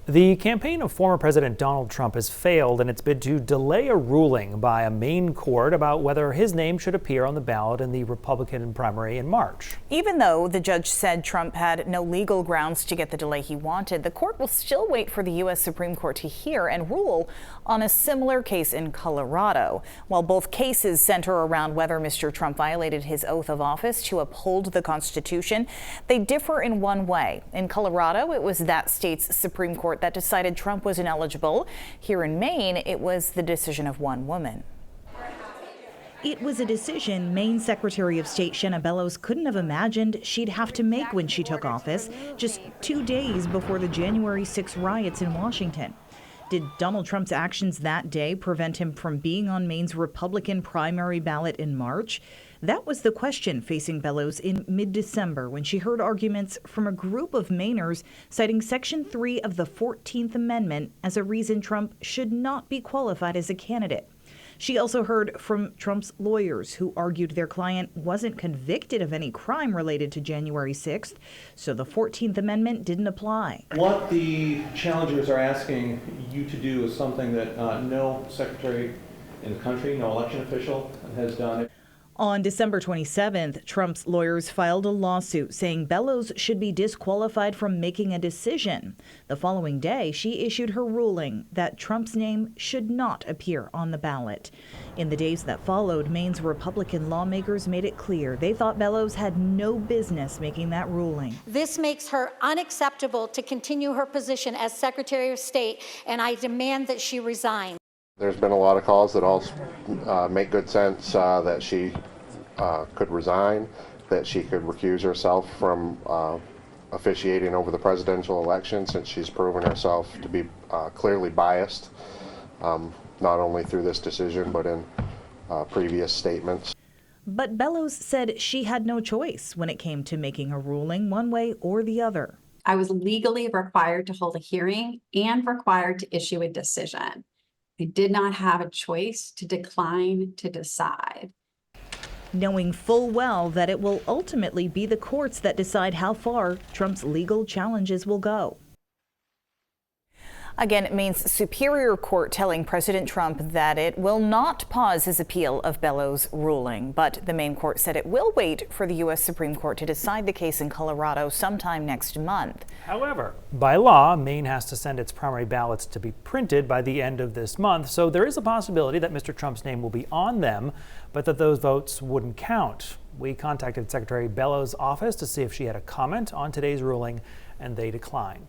The campaign of former President Donald Trump has failed in its bid to delay a ruling by a Maine court about whether his name should appear on the ballot in the Republican primary in March. Even though the judge said Trump had no legal grounds to get the delay he wanted, the court will still wait for the U.S. Supreme Court to hear and rule on a similar case in Colorado. While both cases center around whether Mr. Trump violated his oath of office to uphold the Constitution, they differ in one way. In Colorado, it was that state's Supreme Court that decided Trump was ineligible. Here in Maine, it was the decision of one woman. It was a decision Maine Secretary of State Shenna Bellows couldn't have imagined she'd have to make when she took office, just 2 days before the January 6 riots in Washington. Did Donald Trump's actions that day prevent him from being on Maine's Republican primary ballot in March? That was the question facing Bellows in mid-December when she heard arguments from a group of Mainers citing Section 3 of the 14th Amendment as a reason Trump should not be qualified as a candidate. She also heard from Trump's lawyers who argued their client wasn't convicted of any crime related to January 6th, so the 14th Amendment didn't apply. What the challengers are asking you to do is something that no secretary in the country, no election official has done. On December 27th, Trump's lawyers filed a lawsuit saying Bellows should be disqualified from making a decision. The following day, she issued her ruling that Trump's name should not appear on the ballot. In the days that followed, Maine's Republican lawmakers made it clear they thought Bellows had no business making that ruling. This makes her unacceptable to continue her position as Secretary of State, and I demand that she resign. There's been a lot of calls that all make good sense, that she could resign, that she could recuse herself from officiating over the presidential election, since she's proven herself to be clearly biased, not only through this decision but in previous statements. But Bellows said she had no choice when it came to making a ruling one way or the other. I was legally required to hold a hearing and required to issue a decision. I did not have a choice to decline to decide. Knowing full well that it will ultimately be the courts that decide how far Trump's legal challenges will go. Again, Maine's Superior Court telling President Trump that it will not pause his appeal of Bellows' ruling. But the Maine court said it will wait for the U.S. Supreme Court to decide the case in Colorado sometime next month. However, by law, Maine has to send its primary ballots to be printed by the end of this month, so there is a possibility that Mr. Trump's name will be on them, but that those votes wouldn't count. We contacted Secretary Bellows' office to see if she had a comment on today's ruling, and they declined.